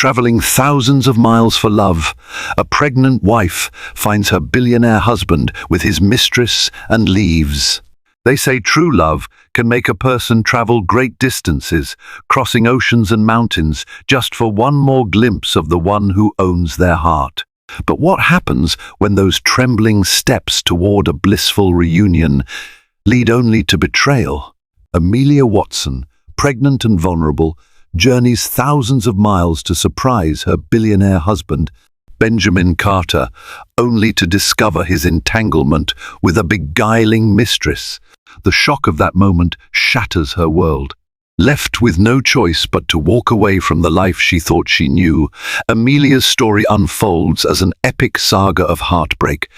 Traveling thousands of miles for love, a pregnant wife finds her billionaire husband with his mistress and leaves. They say true love can make a person travel great distances, crossing oceans and mountains, just for one more glimpse of the one who owns their heart. But what happens when those trembling steps toward a blissful reunion lead only to betrayal? Amelia Watson, pregnant and vulnerable, journeys thousands of miles to surprise her billionaire husband, Benjamin Carter, only to discover his entanglement with a beguiling mistress. The shock of that moment shatters her world. Left with no choice but to walk away from the life she thought she knew, Amelia's story unfolds as an epic saga of heartbreak,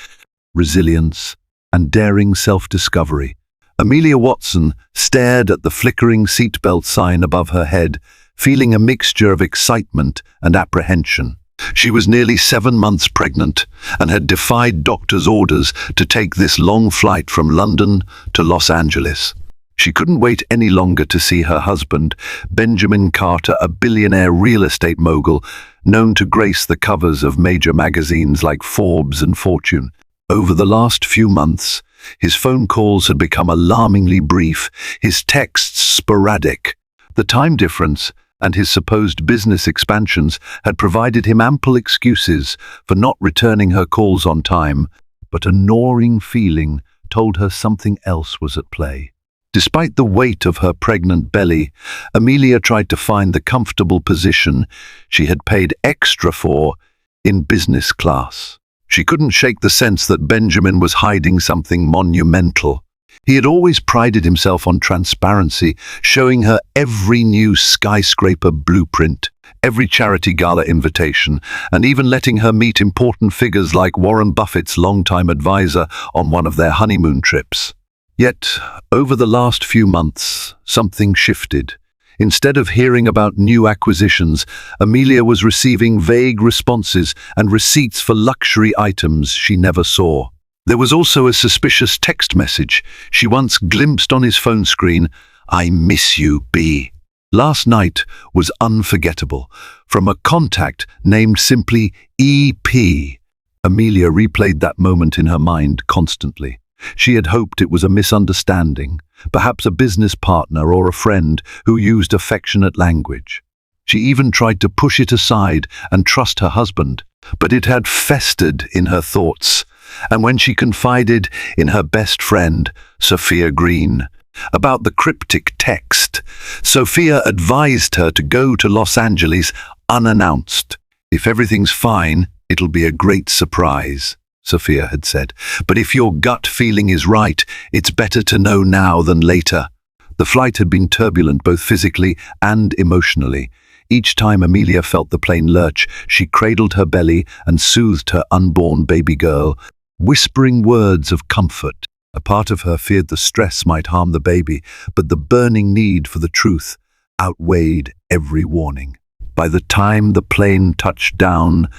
resilience, and daring self-discovery. Amelia Watson stared at the flickering seatbelt sign above her head, feeling a mixture of excitement and apprehension. She was nearly 7 months pregnant and had defied doctors' orders to take this long flight from London to Los Angeles. She couldn't wait any longer to see her husband, Benjamin Carter, a billionaire real estate mogul known to grace the covers of major magazines like Forbes and Fortune. Over the last few months, his phone calls had become alarmingly brief, his texts sporadic. The time difference and his supposed business expansions had provided him ample excuses for not returning her calls on time, but a gnawing feeling told her something else was at play. Despite the weight of her pregnant belly, Amelia tried to find the comfortable position she had paid extra for in business class. She couldn't shake the sense that Benjamin was hiding something monumental. He had always prided himself on transparency, showing her every new skyscraper blueprint, every charity gala invitation, and even letting her meet important figures like Warren Buffett's longtime advisor on one of their honeymoon trips. Yet, over the last few months, something shifted. Instead of hearing about new acquisitions, Amelia was receiving vague responses and receipts for luxury items she never saw. There was also a suspicious text message she once glimpsed on his phone screen. "I miss you, B." Last night was unforgettable. From a contact named simply EP. Amelia replayed that moment in her mind constantly. She had hoped it was a misunderstanding, perhaps a business partner or a friend who used affectionate language. She even tried to push it aside and trust her husband, but it had festered in her thoughts. And when she confided in her best friend, Sophia Green, about the cryptic text, Sophia advised her to go to Los Angeles unannounced. "If everything's fine, it'll be a great surprise," Sophia had said. "But if your gut feeling is right, it's better to know now than later." The flight had been turbulent both physically and emotionally. Each time Amelia felt the plane lurch, she cradled her belly and soothed her unborn baby girl, whispering words of comfort. A part of her feared the stress might harm the baby, but the burning need for the truth outweighed every warning. By the time the plane touched down,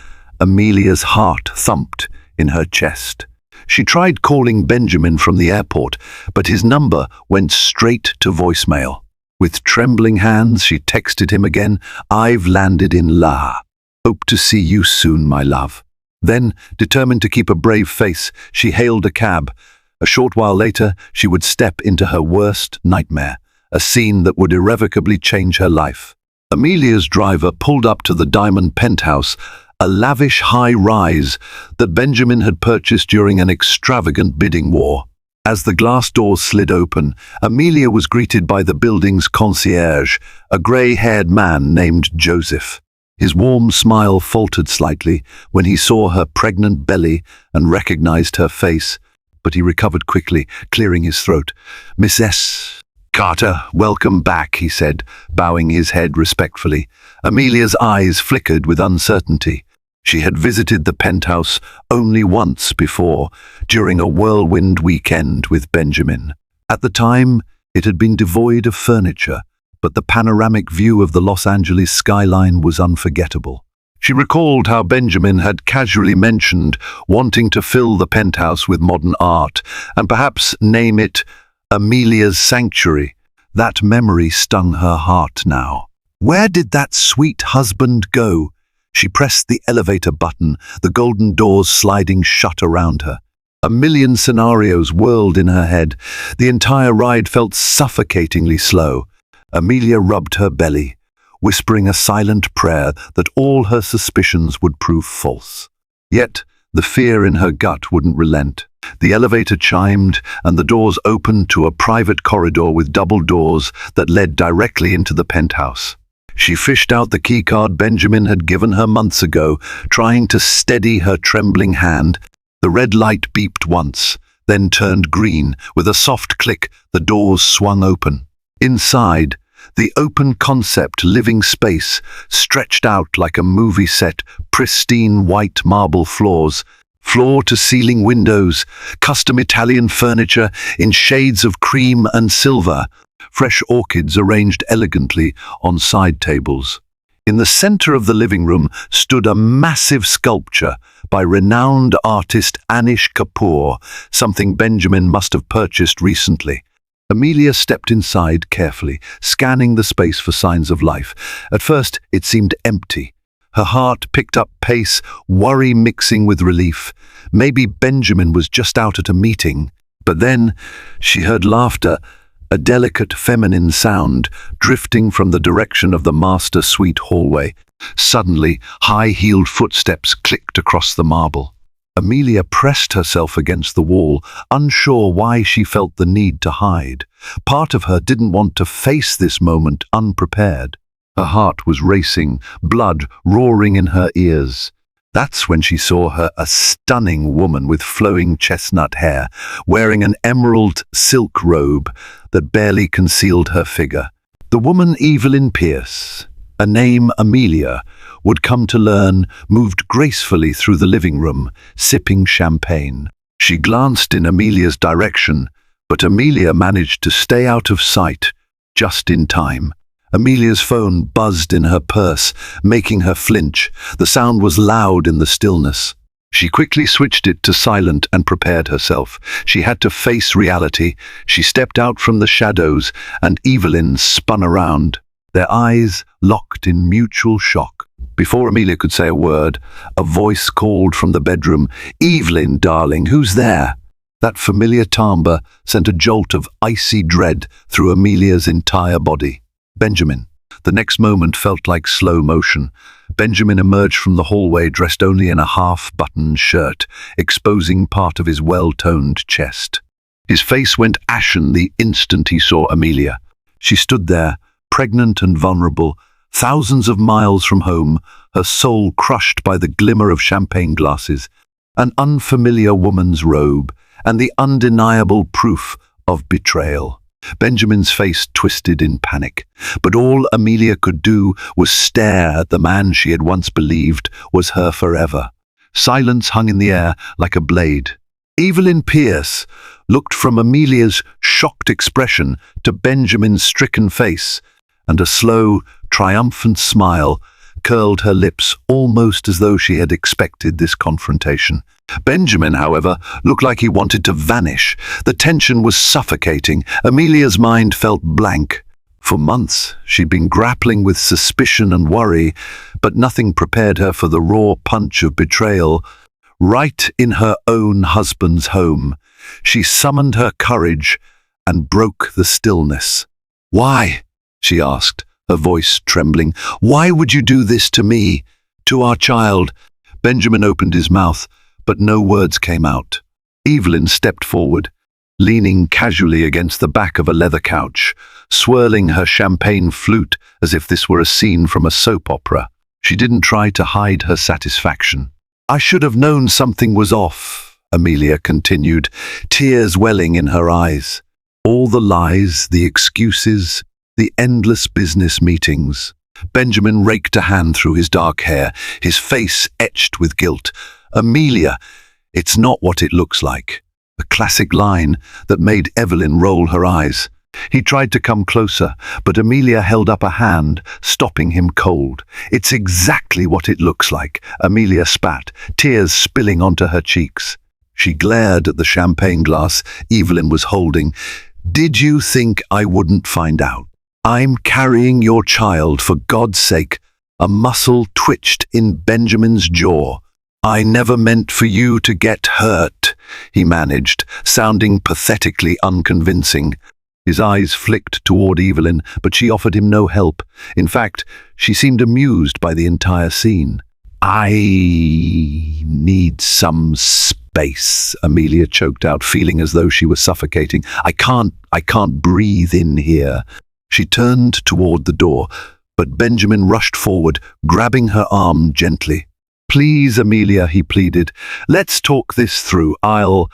Amelia's heart thumped in her chest. She tried calling Benjamin from the airport, but his number went straight to voicemail. With trembling hands, she texted him again, "I've landed in La. Hope to see you soon, my love." Then, determined to keep a brave face, she hailed a cab. A short while later, she would step into her worst nightmare, a scene that would irrevocably change her life. Amelia's driver pulled up to the diamond penthouse, a lavish high-rise that Benjamin had purchased during an extravagant bidding war. As the glass doors slid open, Amelia was greeted by the building's concierge, a grey-haired man named Joseph. His warm smile faltered slightly when he saw her pregnant belly and recognized her face, but he recovered quickly, clearing his throat. "Mrs. Carter, welcome back," he said, bowing his head respectfully. Amelia's eyes flickered with uncertainty. She had visited the penthouse only once before, during a whirlwind weekend with Benjamin. At the time, it had been devoid of furniture, but the panoramic view of the Los Angeles skyline was unforgettable. She recalled how Benjamin had casually mentioned wanting to fill the penthouse with modern art, and perhaps name it Amelia's Sanctuary. That memory stung her heart now. Where did that sweet husband go? She pressed the elevator button, the golden doors sliding shut around her. A million scenarios whirled in her head. The entire ride felt suffocatingly slow. Amelia rubbed her belly, whispering a silent prayer that all her suspicions would prove false. Yet, the fear in her gut wouldn't relent. The elevator chimed, and the doors opened to a private corridor with double doors that led directly into the penthouse. She fished out the keycard Benjamin had given her months ago, trying to steady her trembling hand. The red light beeped once, then turned green. With a soft click, the doors swung open. Inside, the open-concept living space stretched out like a movie set, pristine white marble floors, floor-to-ceiling windows, custom Italian furniture in shades of cream and silver, fresh orchids arranged elegantly on side tables. In the center of the living room stood a massive sculpture by renowned artist Anish Kapoor, something Benjamin must have purchased recently. Amelia stepped inside carefully, scanning the space for signs of life. At first, it seemed empty. Her heart picked up pace, worry mixing with relief. Maybe Benjamin was just out at a meeting. But then she heard laughter, a delicate feminine sound drifting from the direction of the master suite hallway. Suddenly, high-heeled footsteps clicked across the marble. Amelia pressed herself against the wall, unsure why she felt the need to hide. Part of her didn't want to face this moment unprepared. Her heart was racing, blood roaring in her ears. That's when she saw her, a stunning woman with flowing chestnut hair, wearing an emerald silk robe that barely concealed her figure. The woman Evelyn Pierce, a name Amelia would come to learn, moved gracefully through the living room, sipping champagne. She glanced in Amelia's direction, but Amelia managed to stay out of sight just in time. Amelia's phone buzzed in her purse, making her flinch. The sound was loud in the stillness. She quickly switched it to silent and prepared herself. She had to face reality. She stepped out from the shadows, and Evelyn spun around, their eyes locked in mutual shock. Before Amelia could say a word, a voice called from the bedroom, "Evelyn, darling, who's there?" That familiar timbre sent a jolt of icy dread through Amelia's entire body. Benjamin. The next moment felt like slow motion. Benjamin emerged from the hallway dressed only in a half-buttoned shirt, exposing part of his well-toned chest. His face went ashen the instant he saw Amelia. She stood there, pregnant and vulnerable, thousands of miles from home, her soul crushed by the glimmer of champagne glasses, an unfamiliar woman's robe, and the undeniable proof of betrayal. Benjamin's face twisted in panic, but all Amelia could do was stare at the man she had once believed was her forever. Silence hung in the air like a blade. Evelyn Pierce looked from Amelia's shocked expression to Benjamin's stricken face, and a slow, triumphant smile curled her lips almost as though she had expected this confrontation. Benjamin, however, looked like he wanted to vanish. The tension was suffocating. Amelia's mind felt blank. For months, she'd been grappling with suspicion and worry, but nothing prepared her for the raw punch of betrayal. Right in her own husband's home, she summoned her courage and broke the stillness. "Why?" she asked, her voice trembling. "Why would you do this to me, to our child?" Benjamin opened his mouth, but no words came out. Evelyn stepped forward, leaning casually against the back of a leather couch, swirling her champagne flute as if this were a scene from a soap opera. She didn't try to hide her satisfaction. "I should have known something was off," Amelia continued, tears welling in her eyes. All the lies, the excuses, the endless business meetings. Benjamin raked a hand through his dark hair, his face etched with guilt. "Amelia, it's not what it looks like." A classic line that made Evelyn roll her eyes. He tried to come closer, but Amelia held up a hand, stopping him cold. "It's exactly what it looks like," Amelia spat, tears spilling onto her cheeks. She glared at the champagne glass Evelyn was holding. "Did you think I wouldn't find out? I'm carrying your child, for God's sake." A muscle twitched in Benjamin's jaw. "I never meant for you to get hurt," he managed, sounding pathetically unconvincing. His eyes flicked toward Evelyn, but she offered him no help. In fact, she seemed amused by the entire scene. "I need some space," Amelia choked out, feeling as though she was suffocating. I can't breathe in here." She turned toward the door, but Benjamin rushed forward, grabbing her arm gently. "Please, Amelia," he pleaded. "Let's talk this through. I'll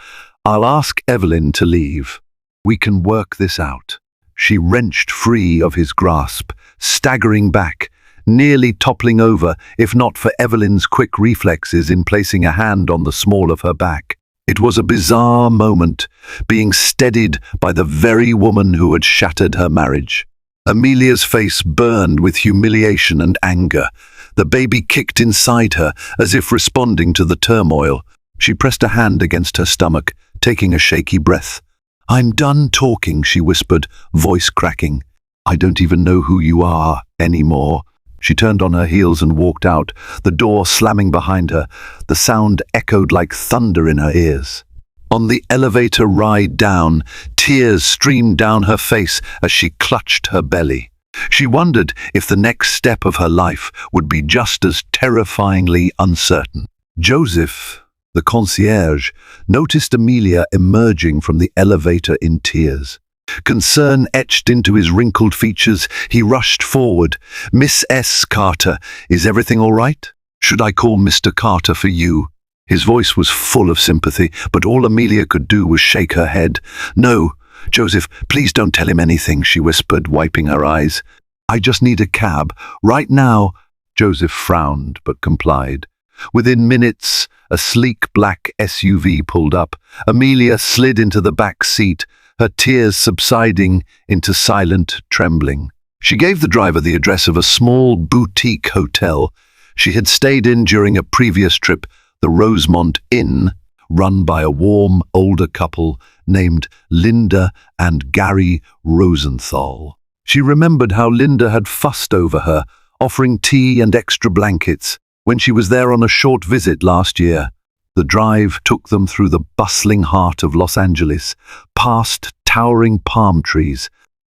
ask Evelyn to leave. We can work this out." She wrenched free of his grasp, staggering back, nearly toppling over if not for Evelyn's quick reflexes in placing a hand on the small of her back. It was a bizarre moment, being steadied by the very woman who had shattered her marriage. Amelia's face burned with humiliation and anger. The baby kicked inside her, as if responding to the turmoil. She pressed a hand against her stomach, taking a shaky breath. "I'm done talking," she whispered, voice cracking. "I don't even know who you are anymore." She turned on her heels and walked out, the door slamming behind her. The sound echoed like thunder in her ears. On the elevator ride down, tears streamed down her face as she clutched her belly. She wondered if the next step of her life would be just as terrifyingly uncertain. Joseph, the concierge, noticed Amelia emerging from the elevator in tears. Concern etched into his wrinkled features, he rushed forward. "Miss S. Carter, is everything all right? Should I call Mr. Carter for you?" His voice was full of sympathy, but all Amelia could do was shake her head. "No, Joseph, please don't tell him anything," she whispered, wiping her eyes. "I just need a cab. Right now." Joseph frowned, but complied. Within minutes, a sleek black SUV pulled up. Amelia slid into the back seat, her tears subsiding into silent trembling. She gave the driver the address of a small boutique hotel she had stayed in during a previous trip, the Rosemont Inn, run by a warm, older couple named Linda and Gary Rosenthal. She remembered how Linda had fussed over her, offering tea and extra blankets when she was there on a short visit last year. The drive took them through the bustling heart of Los Angeles, past towering palm trees,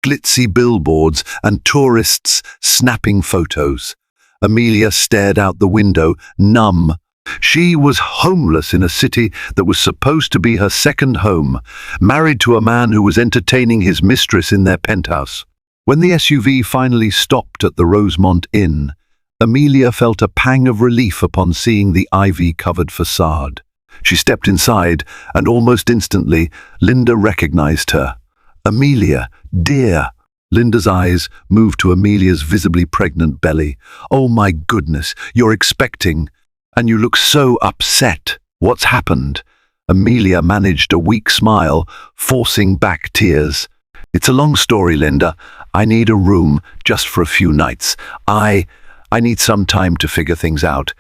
glitzy billboards, and tourists snapping photos. Amelia stared out the window, numb. She was homeless in a city that was supposed to be her second home, married to a man who was entertaining his mistress in their penthouse. When the SUV finally stopped at the Rosemont Inn, Amelia felt a pang of relief upon seeing the ivy-covered facade. She stepped inside, and almost instantly, Linda recognized her. "Amelia, dear." Linda's eyes moved to Amelia's visibly pregnant belly. "Oh my goodness, you're expecting, and you look so upset. What's happened?" Amelia managed a weak smile, forcing back tears. "It's a long story, Linda. I need a room just for a few nights. I need some time to figure things out."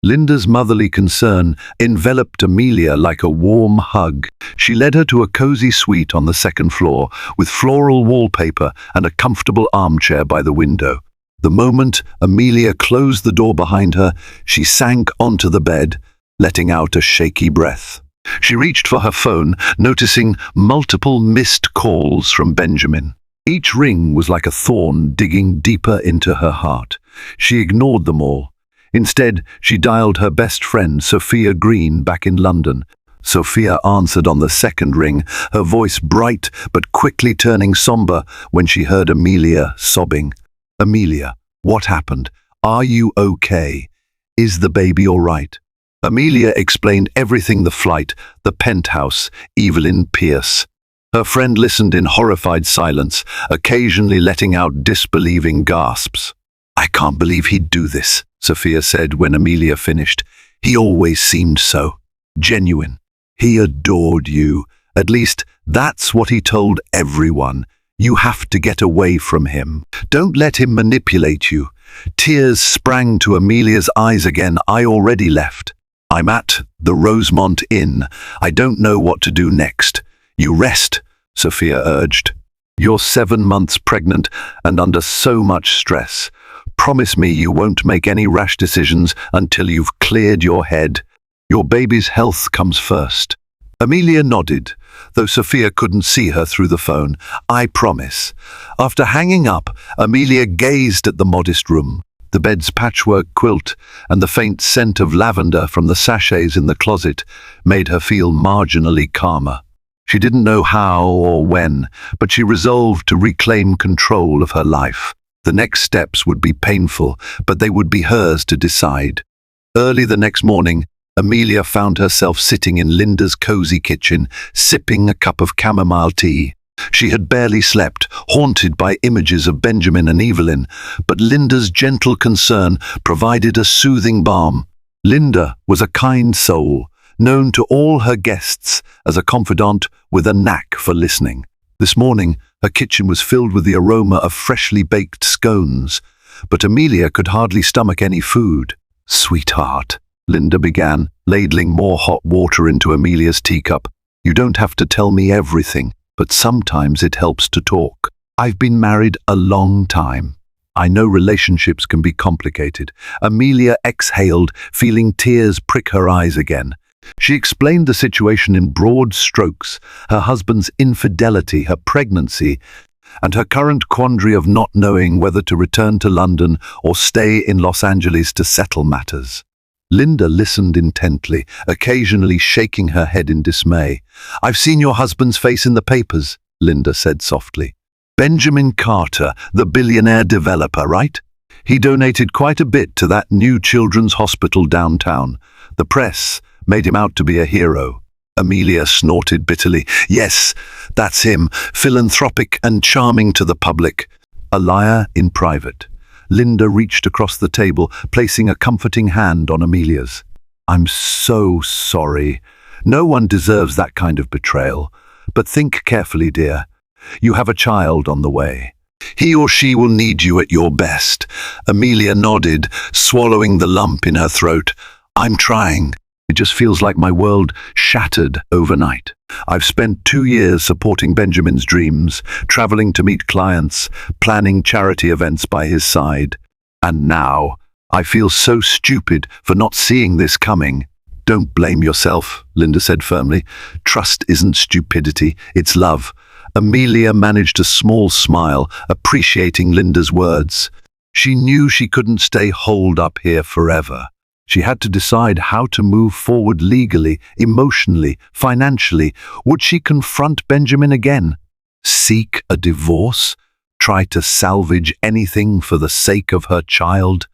Linda's motherly concern enveloped Amelia like a warm hug. She led her to a cozy suite on the second floor, with floral wallpaper and a comfortable armchair by the window. The moment Amelia closed the door behind her, she sank onto the bed, letting out a shaky breath. She reached for her phone, noticing multiple missed calls from Benjamin. Each ring was like a thorn digging deeper into her heart. She ignored them all. Instead, she dialed her best friend, Sophia Green, back in London. Sophia answered on the second ring, her voice bright but quickly turning somber when she heard Amelia sobbing. "Amelia, what happened? Are you okay? Is the baby all right?" Amelia explained everything: the flight, the penthouse, Evelyn Pierce. Her friend listened in horrified silence, occasionally letting out disbelieving gasps. "I can't believe he'd do this," Sophia said when Amelia finished. "He always seemed so genuine. He adored you. At least, that's what he told everyone. You have to get away from him. Don't let him manipulate you." Tears sprang to Amelia's eyes again. "I already left. I'm at the Rosemont Inn. I don't know what to do next." "You rest," Sophia urged. "You're 7 months pregnant and under so much stress. promise me you won't make any rash decisions until you've cleared your head. Your baby's health comes first." Amelia nodded, though Sophia couldn't see her through the phone. "I promise." After hanging up, Amelia gazed at the modest room. The bed's patchwork quilt and the faint scent of lavender from the sachets in the closet made her feel marginally calmer. She didn't know how or when, but she resolved to reclaim control of her life. The next steps would be painful, but they would be hers to decide. Early the next morning, Amelia found herself sitting in Linda's cozy kitchen, sipping a cup of chamomile tea. She had barely slept, haunted by images of Benjamin and Evelyn, but Linda's gentle concern provided a soothing balm. Linda was a kind soul, known to all her guests as a confidant with a knack for listening. This morning, her kitchen was filled with the aroma of freshly baked scones, but Amelia could hardly stomach any food. "Sweetheart," Linda began, ladling more hot water into Amelia's teacup, "you don't have to tell me everything, but sometimes it helps to talk. I've been married a long time. I know relationships can be complicated." Amelia exhaled, feeling tears prick her eyes again. She explained the situation in broad strokes: her husband's infidelity, her pregnancy, and her current quandary of not knowing whether to return to London or stay in Los Angeles to settle matters. Linda listened intently, occasionally shaking her head in dismay. "I've seen your husband's face in the papers," Linda said softly. "Benjamin Carter, the billionaire developer, right? He donated quite a bit to that new children's hospital downtown. The press made him out to be a hero." Amelia snorted bitterly. "Yes, that's him, philanthropic and charming to the public. A liar in private." Linda reached across the table, placing a comforting hand on Amelia's. "I'm so sorry. No one deserves that kind of betrayal. But think carefully, dear. You have a child on the way. He or she will need you at your best." Amelia nodded, swallowing the lump in her throat. "I'm trying. It just feels like my world shattered overnight. I've spent 2 years supporting Benjamin's dreams, traveling to meet clients, planning charity events by his side. And now, I feel so stupid for not seeing this coming." "Don't blame yourself," Linda said firmly. "Trust isn't stupidity, it's love." Amelia managed a small smile, appreciating Linda's words. She knew she couldn't stay holed up here forever. She had to decide how to move forward legally, emotionally, financially. Would she confront Benjamin again? Seek a divorce? Try to salvage anything for the sake of her child?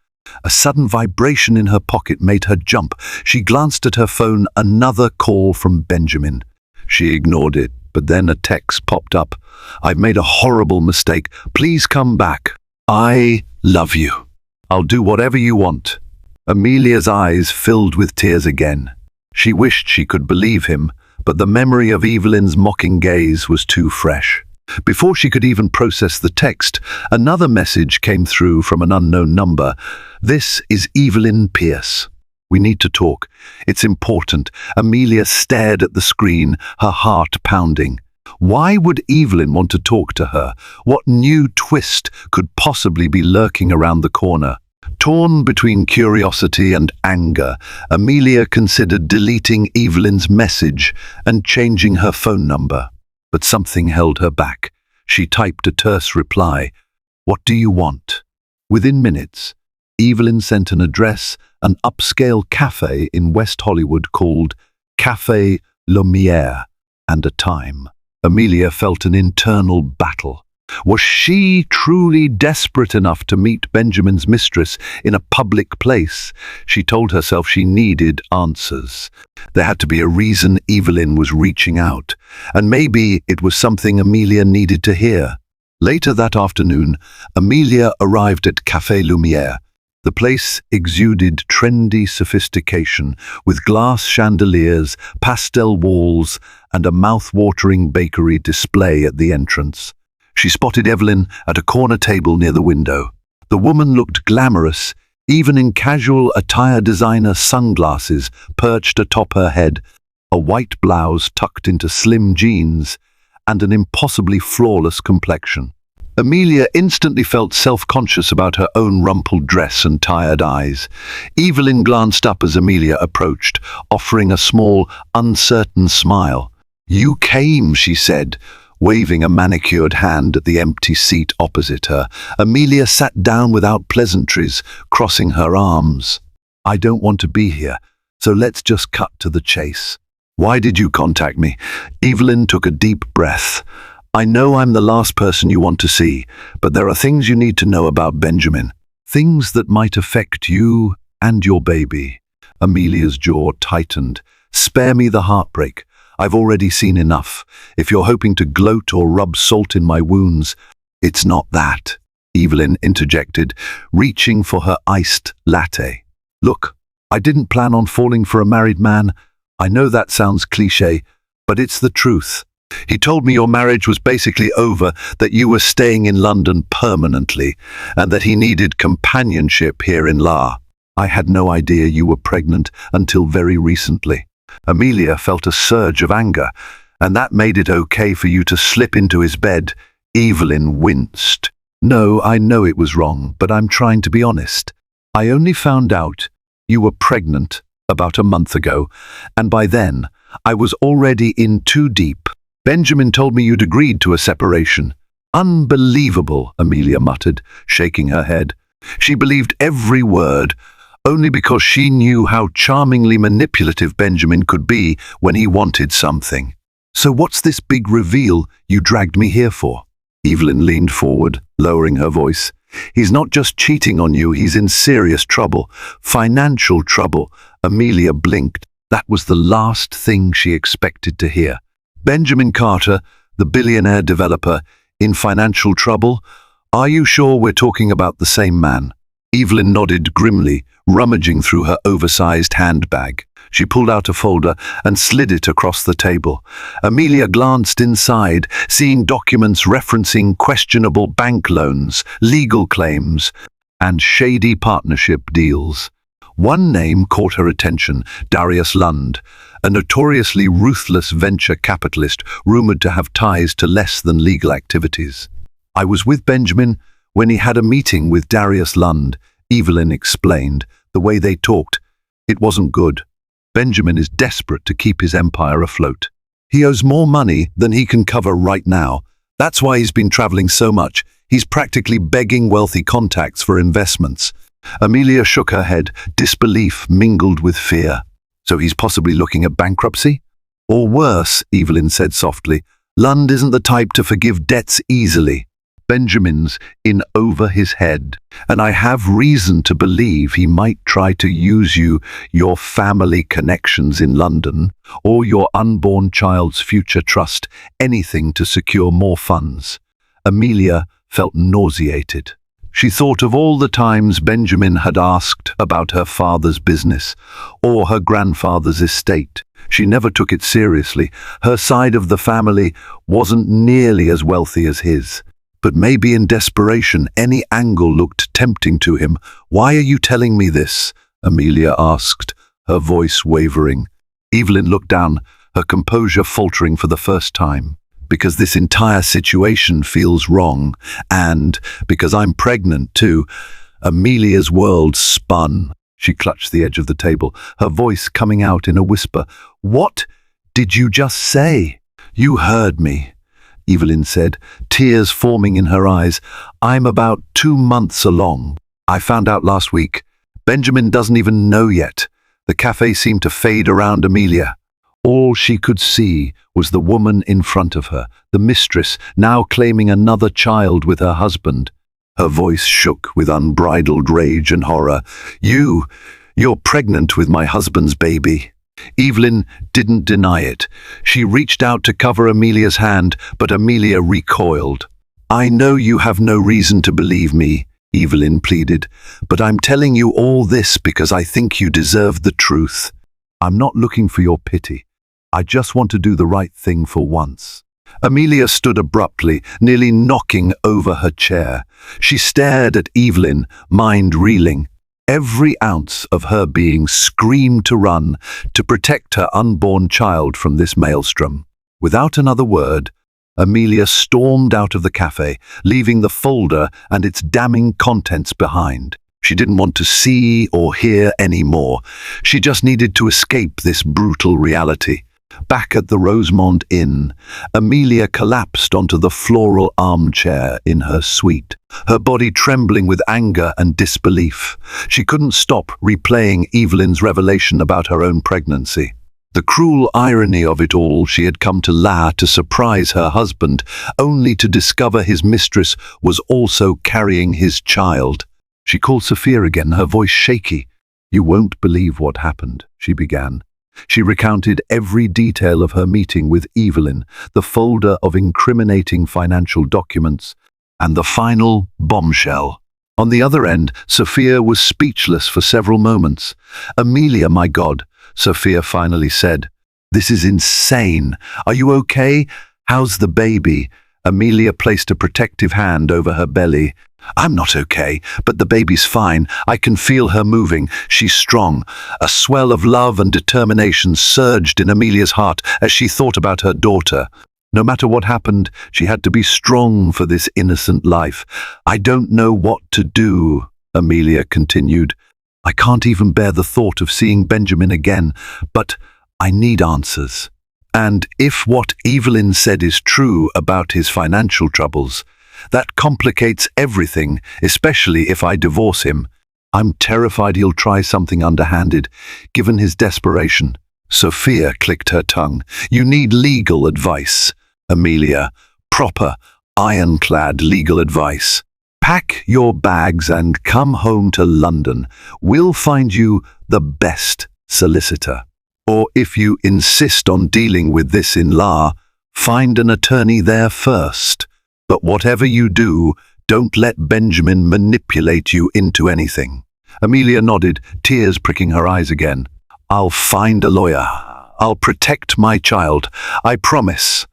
A sudden vibration in her pocket made her jump. She glanced at her phone, another call from Benjamin. She ignored it, but then a text popped up. "I've made a horrible mistake. Please come back. I love you. I'll do whatever you want." Amelia's eyes filled with tears again. She wished she could believe him, but the memory of Evelyn's mocking gaze was too fresh. Before she could even process the text, another message came through from an unknown number. "This is Evelyn Pierce. We need to talk. It's important." Amelia stared at the screen, her heart pounding. Why would Evelyn want to talk to her? What new twist could possibly be lurking around the corner? Torn between curiosity and anger, Amelia considered deleting Evelyn's message and changing her phone number. But something held her back. She typed a terse reply. "What do you want?" Within minutes, Evelyn sent an address, an upscale cafe in West Hollywood called Café Lumière, and a time. Amelia felt an internal battle. Was she truly desperate enough to meet Benjamin's mistress in a public place? She told herself she needed answers. There had to be a reason Evelyn was reaching out, and maybe it was something Amelia needed to hear. Later that afternoon, Amelia arrived at Café Lumière. The place exuded trendy sophistication, with glass chandeliers, pastel walls, and a mouth-watering bakery display at the entrance. She spotted Evelyn at a corner table near the window. The woman looked glamorous, even in casual attire, designer sunglasses perched atop her head, a white blouse tucked into slim jeans, and an impossibly flawless complexion. Amelia instantly felt self-conscious about her own rumpled dress and tired eyes. Evelyn glanced up as Amelia approached, offering a small, uncertain smile. "You came," she said, waving a manicured hand at the empty seat opposite her. Amelia sat down without pleasantries, crossing her arms. "I don't want to be here, so let's just cut to the chase." "Why did you contact me?" Evelyn took a deep breath. "I know I'm the last person you want to see, but there are things you need to know about Benjamin. Things that might affect you and your baby." Amelia's jaw tightened. "Spare me the heartbreak. I've already seen enough. If you're hoping to gloat or rub salt in my wounds, it's not that," Evelyn interjected, reaching for her iced latte. "Look, I didn't plan on falling for a married man. I know that sounds cliché, but it's the truth. He told me your marriage was basically over, that you were staying in London permanently, and that he needed companionship here in La. I had no idea you were pregnant until very recently." Amelia felt a surge of anger. "And that made it okay for you to slip into his bed?" Evelyn winced. "No, I know it was wrong, but I'm trying to be honest. I only found out you were pregnant about a month ago, and by then I was already in too deep. Benjamin told me you'd agreed to a separation." "Unbelievable," Amelia muttered, shaking her head. She believed every word, only because she knew how charmingly manipulative Benjamin could be when he wanted something. "So what's this big reveal you dragged me here for?" Evelyn leaned forward, lowering her voice. "He's not just cheating on you, he's in serious trouble. Financial trouble." Amelia blinked. That was the last thing she expected to hear. "Benjamin Carter, the billionaire developer, in financial trouble? Are you sure we're talking about the same man?" Evelyn nodded grimly, rummaging through her oversized handbag. She pulled out a folder and slid it across the table. Amelia glanced inside, seeing documents referencing questionable bank loans, legal claims, and shady partnership deals. One name caught her attention: Darius Lund, a notoriously ruthless venture capitalist rumored to have ties to less than legal activities. "I was with Benjamin when he had a meeting with Darius Lund," Evelyn explained. "The way they talked, it wasn't good. Benjamin is desperate to keep his empire afloat. He owes more money than he can cover right now. That's why he's been traveling so much. He's practically begging wealthy contacts for investments." Amelia shook her head, disbelief mingled with fear. "So he's possibly looking at bankruptcy?" "Or worse," Evelyn said softly. "Lund isn't the type to forgive debts easily. Benjamin's in over his head, and I have reason to believe he might try to use you, your family connections in London, or your unborn child's future trust, anything to secure more funds." Amelia felt nauseated. She thought of all the times Benjamin had asked about her father's business or her grandfather's estate. She never took it seriously. Her side of the family wasn't nearly as wealthy as his. But maybe in desperation, any angle looked tempting to him. "Why are you telling me this?" Amelia asked, her voice wavering. Evelyn looked down, her composure faltering for the first time. "Because this entire situation feels wrong, and because I'm pregnant too." Amelia's world spun. She clutched the edge of the table, her voice coming out in a whisper. "What did you just say?" "You heard me," Evelyn said, tears forming in her eyes. "I'm about 2 months along. I found out last week. Benjamin doesn't even know yet." The cafe seemed to fade around Amelia. All she could see was the woman in front of her, the mistress, now claiming another child with her husband. Her voice shook with unbridled rage and horror. You're pregnant with my husband's baby." Evelyn didn't deny it. She reached out to cover Amelia's hand, but Amelia recoiled. "I know you have no reason to believe me," Evelyn pleaded, "but I'm telling you all this because I think you deserve the truth. I'm not looking for your pity. I just want to do the right thing for once." Amelia stood abruptly, nearly knocking over her chair. She stared at Evelyn, mind reeling. Every ounce of her being screamed to run, to protect her unborn child from this maelstrom. Without another word, Amelia stormed out of the cafe, leaving the folder and its damning contents behind. She didn't want to see or hear any more. She just needed to escape this brutal reality. Back at the Rosemont Inn, Amelia collapsed onto the floral armchair in her suite, her body trembling with anger and disbelief. She couldn't stop replaying Evelyn's revelation about her own pregnancy. The cruel irony of it all, she had come to La to surprise her husband, only to discover his mistress was also carrying his child. She called Sophia again, her voice shaky. "You won't believe what happened," she began. She recounted every detail of her meeting with Evelyn, the folder of incriminating financial documents, and the final bombshell. On the other end, Sophia was speechless for several moments. "Amelia, my God," Sophia finally said. "This is insane. Are you okay? How's the baby?" Amelia placed a protective hand over her belly. "I'm not okay, but the baby's fine. I can feel her moving. She's strong." A swell of love and determination surged in Amelia's heart as she thought about her daughter. No matter what happened, she had to be strong for this innocent life. "I don't know what to do," Amelia continued. "I can't even bear the thought of seeing Benjamin again, but I need answers. And if what Evelyn said is true about his financial troubles, that complicates everything, especially if I divorce him. I'm terrified he'll try something underhanded, given his desperation." Sophia clicked her tongue. "You need legal advice, Amelia. Proper, ironclad legal advice. Pack your bags and come home to London. We'll find you the best solicitor. Or if you insist on dealing with this in law, find an attorney there first. But whatever you do, don't let Benjamin manipulate you into anything." Amelia nodded, tears pricking her eyes again. "I'll find a lawyer. I'll protect my child. I promise."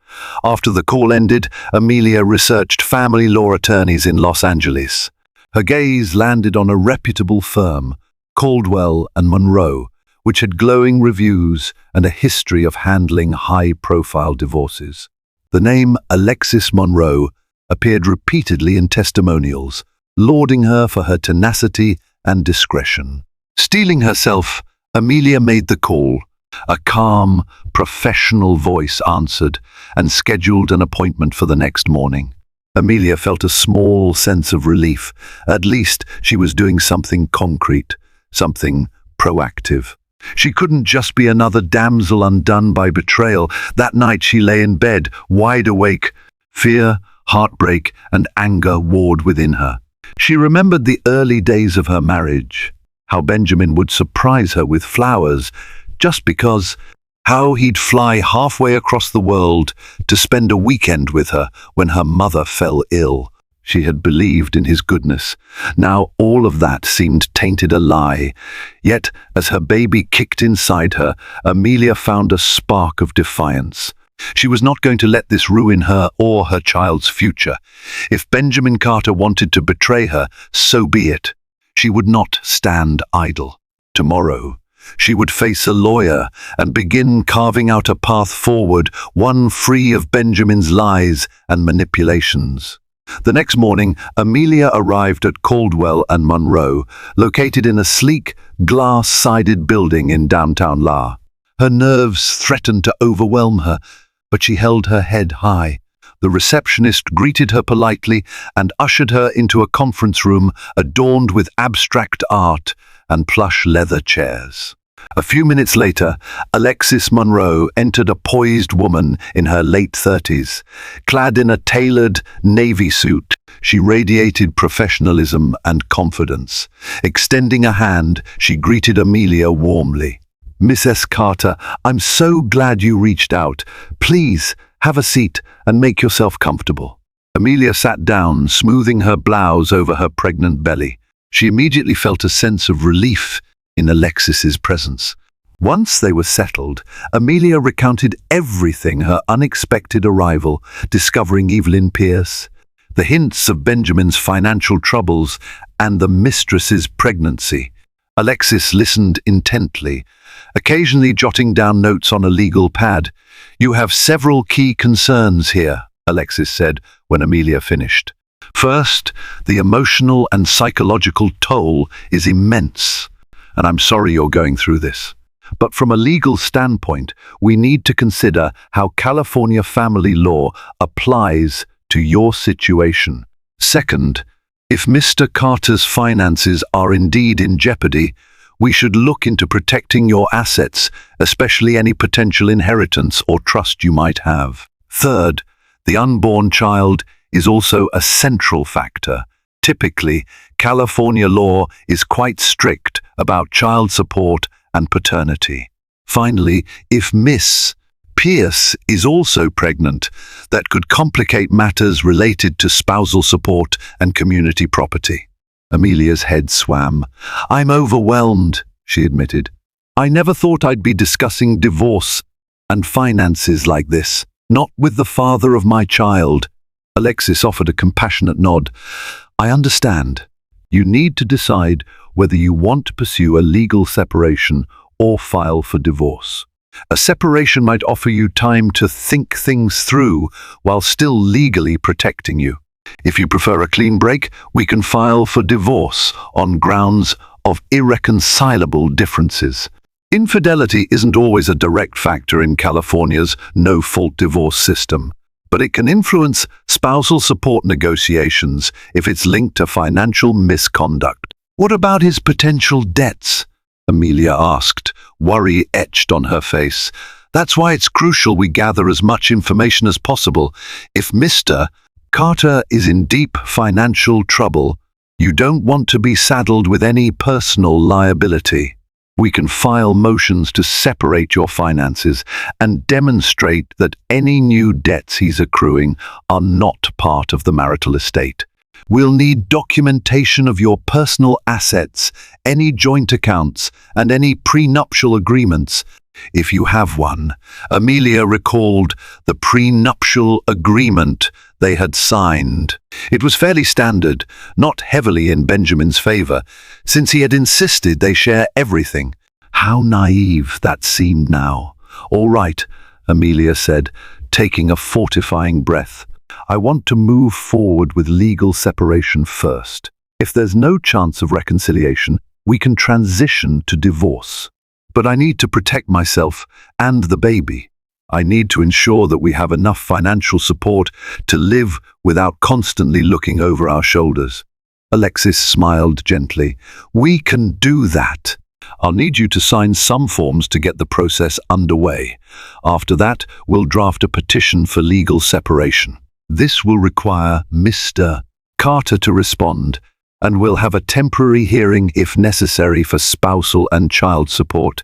After the call ended, Amelia researched family law attorneys in Los Angeles. Her gaze landed on a reputable firm, Caldwell and Monroe, which had glowing reviews and a history of handling high-profile divorces. The name Alexis Monroe appeared repeatedly in testimonials, lauding her for her tenacity and discretion. Steeling herself, Amelia made the call. A calm, professional voice answered and scheduled an appointment for the next morning. Amelia felt a small sense of relief. At least she was doing something concrete, something proactive. She couldn't just be another damsel undone by betrayal. That night she lay in bed, wide awake. Fear, heartbreak, and anger warred within her. She remembered the early days of her marriage, how Benjamin would surprise her with flowers just because, how he'd fly halfway across the world to spend a weekend with her when her mother fell ill. She had believed in his goodness. Now all of that seemed tainted a lie. Yet, as her baby kicked inside her, Amelia found a spark of defiance. She was not going to let this ruin her or her child's future. If Benjamin Carter wanted to betray her, so be it. She would not stand idle. Tomorrow, she would face a lawyer and begin carving out a path forward, one free of Benjamin's lies and manipulations. The next morning, Amelia arrived at Caldwell and Monroe, located in a sleek, glass-sided building in downtown La. Her nerves threatened to overwhelm her, but she held her head high. The receptionist greeted her politely and ushered her into a conference room adorned with abstract art and plush leather chairs. A few minutes later, Alexis Monroe entered, a poised woman in her late 30s. Clad in a tailored navy suit, she radiated professionalism and confidence. Extending a hand, she greeted Amelia warmly. "Mrs. Carter, I'm so glad you reached out. Please, have a seat and make yourself comfortable." Amelia sat down, smoothing her blouse over her pregnant belly. She immediately felt a sense of relief in Alexis's presence. Once they were settled, Amelia recounted everything: her unexpected arrival, discovering Evelyn Pierce, the hints of Benjamin's financial troubles, and the mistress's pregnancy. Alexis listened intently, occasionally jotting down notes on a legal pad. "You have several key concerns here," Alexis said when Amelia finished. First, the emotional and psychological toll is immense, and I'm sorry you're going through this. But from a legal standpoint, we need to consider how California family law applies to your situation. Second, if Mr. Carter's finances are indeed in jeopardy, we should look into protecting your assets, especially any potential inheritance or trust you might have. Third, the unborn child is also a central factor. Typically, California law is quite strict about child support and paternity. Finally, if Miss Pierce is also pregnant, that could complicate matters related to spousal support and community property. Amelia's head swam. I'm overwhelmed, she admitted. I never thought I'd be discussing divorce and finances like this, not with the father of my child. Alexis offered a compassionate nod. I understand. You need to decide whether you want to pursue a legal separation or file for divorce. A separation might offer you time to think things through while still legally protecting you. If you prefer a clean break, we can file for divorce on grounds of irreconcilable differences. Infidelity isn't always a direct factor in California's no-fault divorce system, but it can influence spousal support negotiations if it's linked to financial misconduct. What about his potential debts? Amelia asked, worry etched on her face. That's why it's crucial we gather as much information as possible. If Mr. Carter is in deep financial trouble, you don't want to be saddled with any personal liability. We can file motions to separate your finances and demonstrate that any new debts he's accruing are not part of the marital estate. We'll need documentation of your personal assets, any joint accounts, and any prenuptial agreements, if you have one. Amelia recalled the prenuptial agreement they had signed. It was fairly standard, not heavily in Benjamin's favor, since he had insisted they share everything. How naive that seemed now. All right, Amelia said, taking a fortifying breath. I want to move forward with legal separation first. If there's no chance of reconciliation, we can transition to divorce. But I need to protect myself and the baby. I need to ensure that we have enough financial support to live without constantly looking over our shoulders. Alexis smiled gently. We can do that. I'll need you to sign some forms to get the process underway. After that, we'll draft a petition for legal separation. This will require Mr. Carter to respond, and we'll have a temporary hearing if necessary for spousal and child support.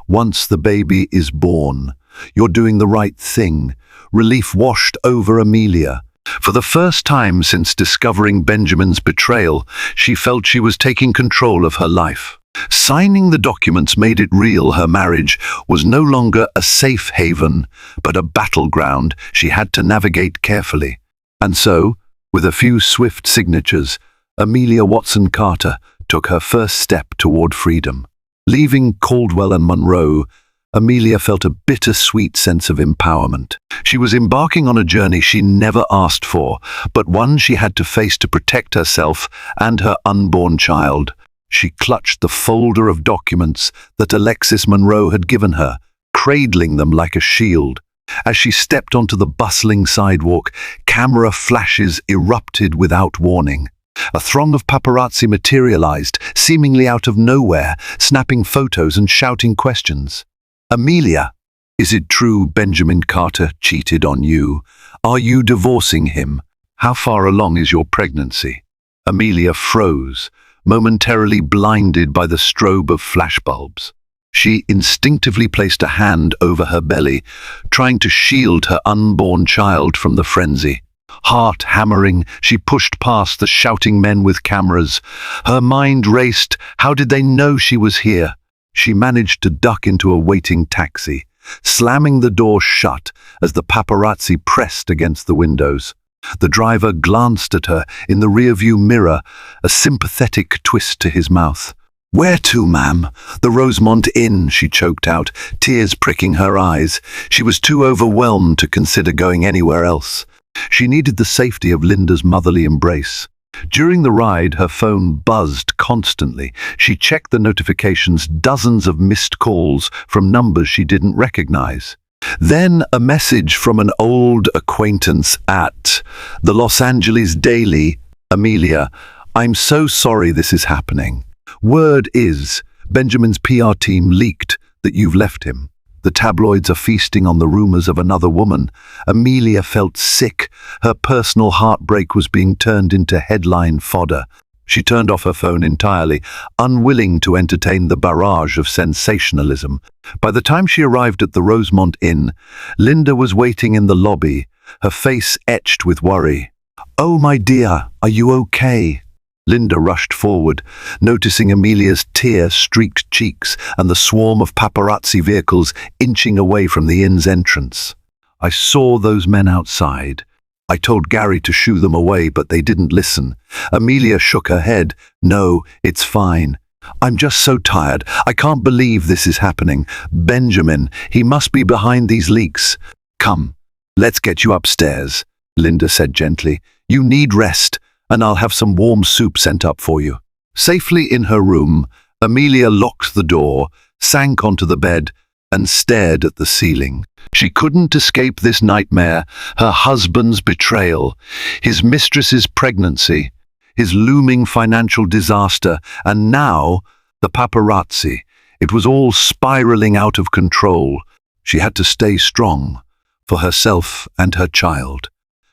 Once the baby is born, you're doing the right thing. Relief washed over Amelia. For the first time since discovering Benjamin's betrayal, she felt she was taking control of her life. Signing the documents made it real. Her marriage was no longer a safe haven, but a battleground she had to navigate carefully. And so, with a few swift signatures, Amelia Watson Carter took her first step toward freedom. Leaving Caldwell and Monroe, Amelia felt a bittersweet sense of empowerment. She was embarking on a journey she never asked for, but one she had to face to protect herself and her unborn child. She clutched the folder of documents that Alexis Monroe had given her, cradling them like a shield. As she stepped onto the bustling sidewalk, camera flashes erupted without warning. A throng of paparazzi materialized, seemingly out of nowhere, snapping photos and shouting questions. Amelia, is it true Benjamin Carter cheated on you? Are you divorcing him? How far along is your pregnancy? Amelia froze, momentarily blinded by the strobe of flashbulbs. She instinctively placed a hand over her belly, trying to shield her unborn child from the frenzy. Heart hammering, she pushed past the shouting men with cameras. Her mind raced. How did they know she was here? She managed to duck into a waiting taxi, slamming the door shut as the paparazzi pressed against the windows. The driver glanced at her in the rearview mirror, a sympathetic twist to his mouth. "Where to, ma'am?" "The Rosemont Inn," she choked out, tears pricking her eyes. She was too overwhelmed to consider going anywhere else. She needed the safety of Linda's motherly embrace. During the ride, her phone buzzed constantly. She checked the notifications, dozens of missed calls from numbers she didn't recognize. Then a message from an old acquaintance at the Los Angeles Daily. Amelia, I'm so sorry this is happening. Word is, Benjamin's PR team leaked that you've left him. The tabloids are feasting on the rumors of another woman. Amelia felt sick. Her personal heartbreak was being turned into headline fodder. She turned off her phone entirely, unwilling to entertain the barrage of sensationalism. By the time she arrived at the Rosemont Inn, Linda was waiting in the lobby, her face etched with worry. "Oh, my dear, are you okay?" Linda rushed forward, noticing Amelia's tear-streaked cheeks and the swarm of paparazzi vehicles inching away from the inn's entrance. "I saw those men outside. I told Gary to shoo them away, but they didn't listen." Amelia shook her head. "No, it's fine. I'm just so tired. I can't believe this is happening. Benjamin, he must be behind these leaks. Come, let's get you upstairs," Linda said gently. "You need rest, and I'll have some warm soup sent up for you." Safely in her room, Amelia locked the door, sank onto the bed, and stared at the ceiling. She couldn't escape this nightmare, her husband's betrayal, his mistress's pregnancy, his looming financial disaster, and now the paparazzi. It was all spiraling out of control. She had to stay strong for herself and her child.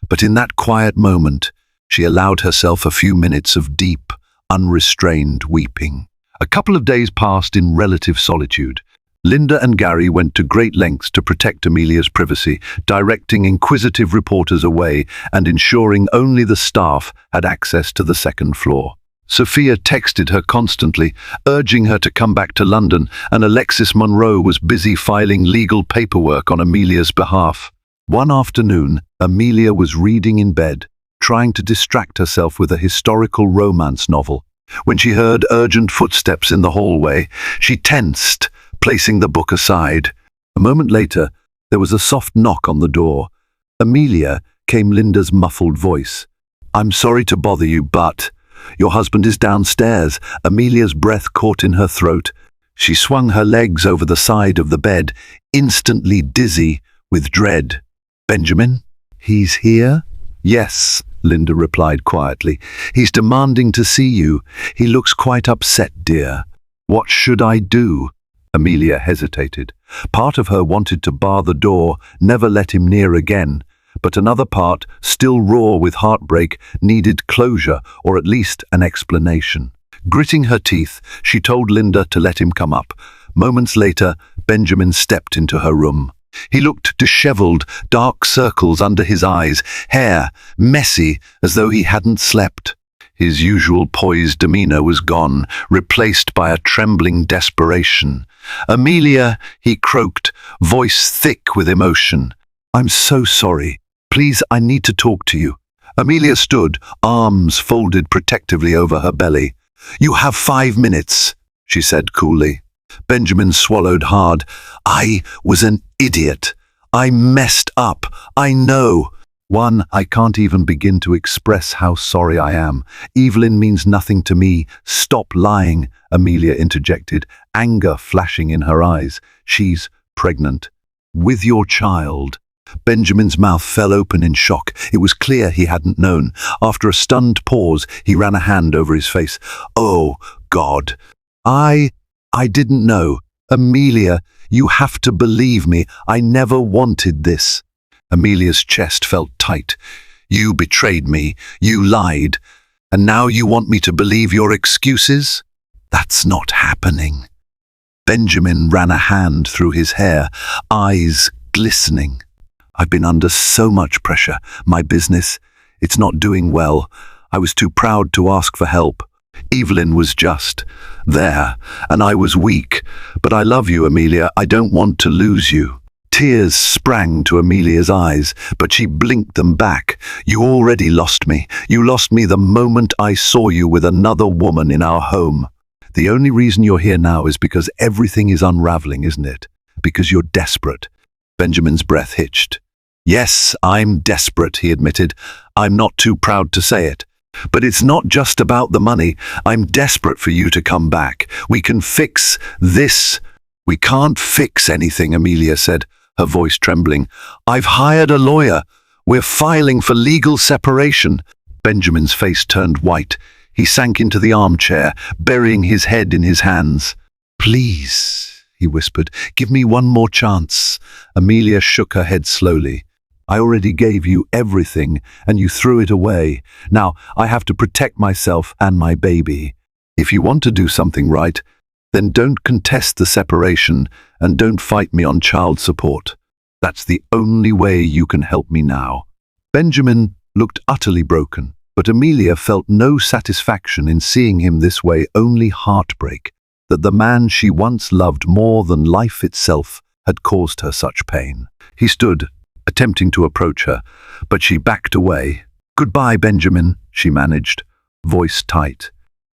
But in that quiet moment, she allowed herself a few minutes of deep, unrestrained weeping. A couple of days passed in relative solitude. Linda and Gary went to great lengths to protect Amelia's privacy, directing inquisitive reporters away and ensuring only the staff had access to the second floor. Sophia texted her constantly, urging her to come back to London, and Alexis Monroe was busy filing legal paperwork on Amelia's behalf. One afternoon, Amelia was reading in bed, trying to distract herself with a historical romance novel. When she heard urgent footsteps in the hallway, she tensed, placing the book aside. A moment later, there was a soft knock on the door. "Amelia," came Linda's muffled voice. "I'm sorry to bother you, but your husband is downstairs." Amelia's breath caught in her throat. She swung her legs over the side of the bed, instantly dizzy with dread. "Benjamin? He's here?" "Yes," Linda replied quietly. "He's demanding to see you. He looks quite upset, dear." "What should I do?" Amelia hesitated. Part of her wanted to bar the door, never let him near again, but another part, still raw with heartbreak, needed closure or at least an explanation. Gritting her teeth, she told Linda to let him come up. Moments later, Benjamin stepped into her room. He looked disheveled, dark circles under his eyes, hair messy as though he hadn't slept. His usual poised demeanor was gone, replaced by a trembling desperation. "Amelia," he croaked, voice thick with emotion. "I'm so sorry. Please, I need to talk to you." Amelia stood, arms folded protectively over her belly. "You have 5 minutes," she said coolly. Benjamin swallowed hard. "I was an idiot. I messed up. I know." I can't even begin to express how sorry I am. Evelyn means nothing to me. Stop lying," Amelia interjected, anger flashing in her eyes. "She's pregnant. With your child." Benjamin's mouth fell open in shock. It was clear he hadn't known. After a stunned pause, he ran a hand over his face. "Oh, God. I didn't know. Amelia, you have to believe me. I never wanted this." Amelia's chest felt tight. "You betrayed me. You lied. And now you want me to believe your excuses? That's not happening." Benjamin ran a hand through his hair, eyes glistening. "I've been under so much pressure. My business, it's not doing well. I was too proud to ask for help. Evelyn was just there, and I was weak. But I love you, Amelia. I don't want to lose you." Tears sprang to Amelia's eyes, but she blinked them back. "You already lost me. You lost me the moment I saw you with another woman in our home. The only reason you're here now is because everything is unraveling, isn't it? Because you're desperate." Benjamin's breath hitched. Yes, I'm desperate, he admitted. I'm not too proud to say it. But it's not just about the money. I'm desperate for you to come back. We can fix this. We can't fix anything, Amelia said, her voice trembling. I've hired a lawyer. We're filing for legal separation. Benjamin's face turned white. He sank into the armchair, burying his head in his hands. Please, he whispered, give me one more chance. Amelia shook her head slowly. I already gave you everything, and you threw it away. Now I have to protect myself and my baby. If you want to do something right, then don't contest the separation and don't fight me on child support. That's the only way you can help me now. Benjamin looked utterly broken, but Amelia felt no satisfaction in seeing him this way, only heartbreak, that the man she once loved more than life itself had caused her such pain. He stood, attempting to approach her, but she backed away. Goodbye, Benjamin, she managed, voice tight.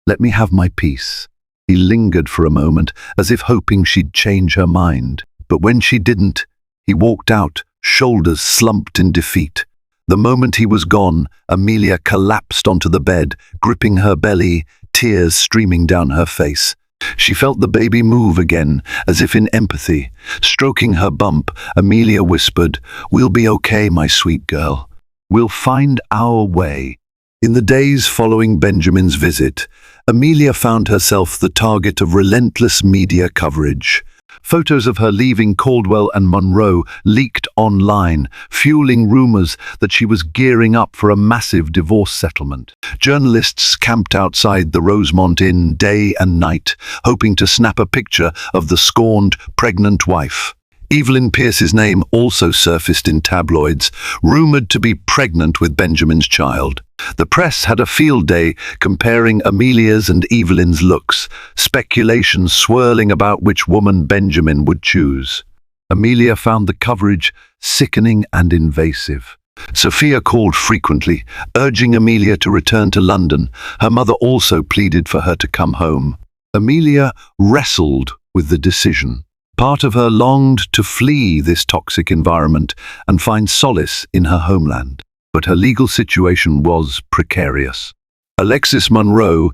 Let me have my peace. He lingered for a moment, as if hoping she'd change her mind. But when she didn't, he walked out, shoulders slumped in defeat. The moment he was gone, Amelia collapsed onto the bed, gripping her belly, tears streaming down her face. She felt the baby move again, as if in empathy. Stroking her bump, Amelia whispered, "We'll be okay, my sweet girl. We'll find our way." In the days following Benjamin's visit, Amelia found herself the target of relentless media coverage. Photos of her leaving Caldwell and Monroe leaked online, fueling rumors that she was gearing up for a massive divorce settlement. Journalists camped outside the Rosemont Inn day and night, hoping to snap a picture of the scorned, pregnant wife. Evelyn Pierce's name also surfaced in tabloids, rumored to be pregnant with Benjamin's child. The press had a field day comparing Amelia's and Evelyn's looks, speculation swirling about which woman Benjamin would choose. Amelia found the coverage sickening and invasive. Sophia called frequently, urging Amelia to return to London. Her mother also pleaded for her to come home. Amelia wrestled with the decision. Part of her longed to flee this toxic environment and find solace in her homeland. But her legal situation was precarious. Alexis Monroe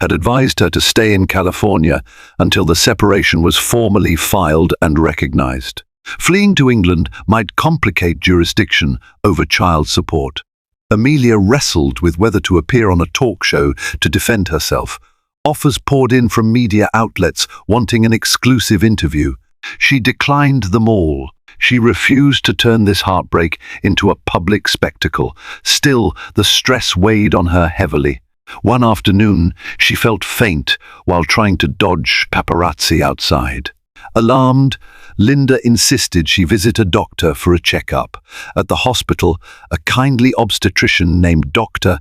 had advised her to stay in California until the separation was formally filed and recognized. Fleeing to England might complicate jurisdiction over child support. Amelia wrestled with whether to appear on a talk show to defend herself. Offers poured in from media outlets wanting an exclusive interview. She declined them all. She refused to turn this heartbreak into a public spectacle. Still, the stress weighed on her heavily. One afternoon, she felt faint while trying to dodge paparazzi outside. Alarmed, Linda insisted she visit a doctor for a checkup. At the hospital, a kindly obstetrician named Dr.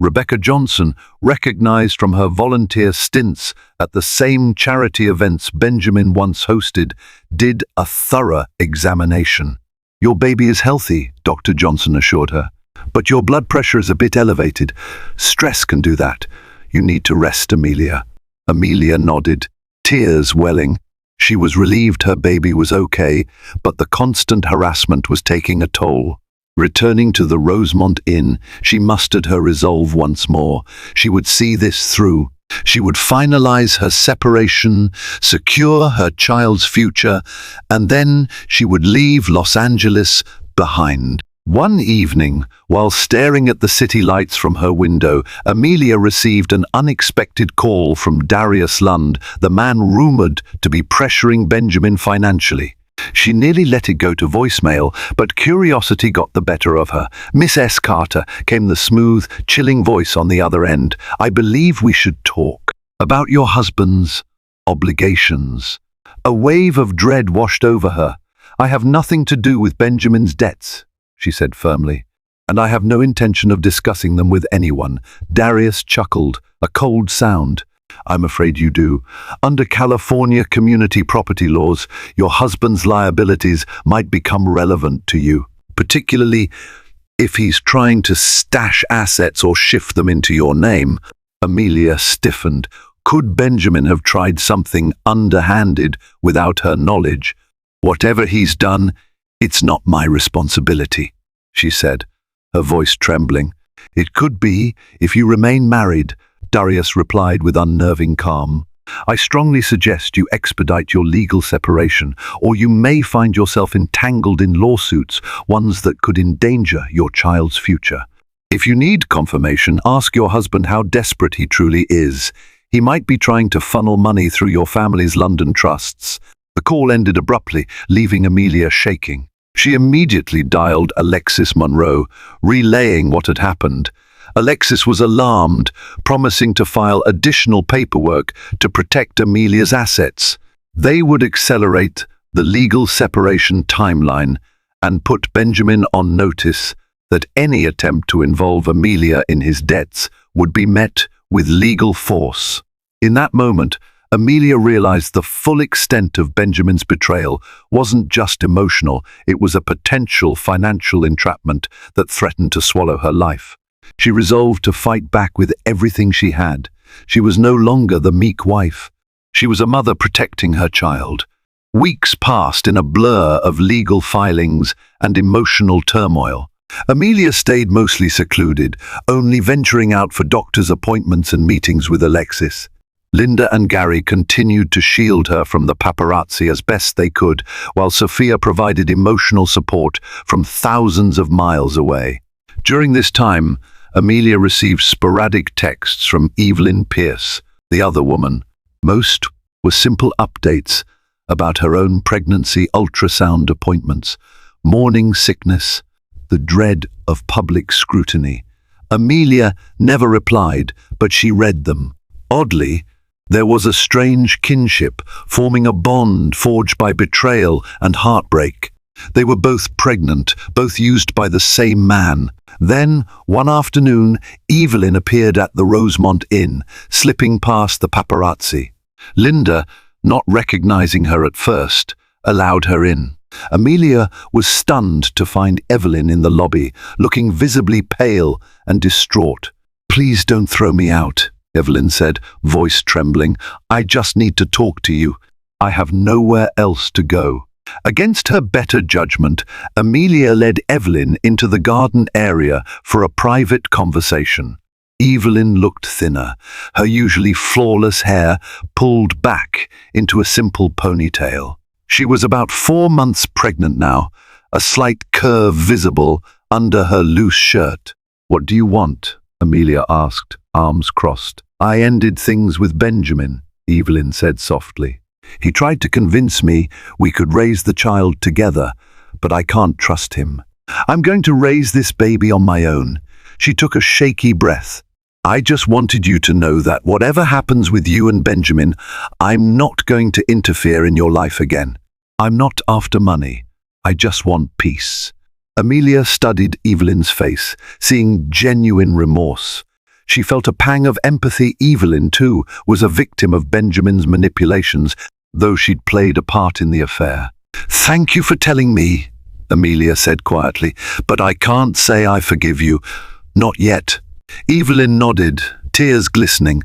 Rebecca Johnson, recognized from her volunteer stints at the same charity events Benjamin once hosted, did a thorough examination. "Your baby is healthy," Dr. Johnson assured her, "but your blood pressure is a bit elevated. Stress can do that. You need to rest, Amelia." Amelia nodded, tears welling. She was relieved her baby was okay, but the constant harassment was taking a toll. Returning to the Rosemont Inn, she mustered her resolve once more. She would see this through. She would finalize her separation, secure her child's future, and then she would leave Los Angeles behind. One evening, while staring at the city lights from her window, Amelia received an unexpected call from Darius Lund, the man rumored to be pressuring Benjamin financially. She nearly let it go to voicemail, but curiosity got the better of her. "Miss S. Carter," came the smooth, chilling voice on the other end. "I believe we should talk about your husband's obligations." A wave of dread washed over her. "I have nothing to do with Benjamin's debts," she said firmly, "and I have no intention of discussing them with anyone." Darius chuckled, a cold sound. "I'm afraid you do. Under California community property laws, your husband's liabilities might become relevant to you, particularly if he's trying to stash assets or shift them into your name." Amelia stiffened. Could Benjamin have tried something underhanded without her knowledge? "Whatever he's done, it's not my responsibility." she said, her voice trembling. "It could be, if you remain married," Darius replied with unnerving calm. "I strongly suggest you expedite your legal separation, or you may find yourself entangled in lawsuits, ones that could endanger your child's future. If you need confirmation, ask your husband how desperate he truly is. He might be trying to funnel money through your family's London trusts." The call ended abruptly, leaving Amelia shaking. She immediately dialed Alexis Monroe, relaying what had happened. Alexis was alarmed, promising to file additional paperwork to protect Amelia's assets. They would accelerate the legal separation timeline and put Benjamin on notice that any attempt to involve Amelia in his debts would be met with legal force. In that moment, Amelia realized the full extent of Benjamin's betrayal wasn't just emotional, it was a potential financial entrapment that threatened to swallow her life. She resolved to fight back with everything she had. She was no longer the meek wife. She was a mother protecting her child. Weeks passed in a blur of legal filings and emotional turmoil. Amelia stayed mostly secluded, only venturing out for doctor's appointments and meetings with Alexis. Linda and Gary continued to shield her from the paparazzi as best they could, while Sophia provided emotional support from thousands of miles away. During this time, Amelia received sporadic texts from Evelyn Pierce, the other woman. Most were simple updates about her own pregnancy ultrasound appointments, morning sickness, the dread of public scrutiny. Amelia never replied, but she read them. Oddly, there was a strange kinship, forming a bond forged by betrayal and heartbreak. They were both pregnant, both used by the same man. Then, one afternoon, Evelyn appeared at the Rosemont Inn, slipping past the paparazzi. Linda, not recognizing her at first, allowed her in. Amelia was stunned to find Evelyn in the lobby, looking visibly pale and distraught. "Please don't throw me out," Evelyn said, voice trembling. "I just need to talk to you. I have nowhere else to go." Against her better judgment, Amelia led Evelyn into the garden area for a private conversation. Evelyn looked thinner, her usually flawless hair pulled back into a simple ponytail. She was about 4 months pregnant now, a slight curve visible under her loose shirt. "What do you want?" Amelia asked, arms crossed. "I ended things with Benjamin," Evelyn said softly. "He tried to convince me we could raise the child together, but I can't trust him. I'm going to raise this baby on my own." She took a shaky breath. "I just wanted you to know that whatever happens with you and Benjamin, I'm not going to interfere in your life again. I'm not after money. I just want peace." Amelia studied Evelyn's face, seeing genuine remorse. She felt a pang of empathy. Evelyn, too, was a victim of Benjamin's manipulations, though she'd played a part in the affair. "Thank you for telling me," Amelia said quietly, "but I can't say I forgive you. Not yet." Evelyn nodded, tears glistening.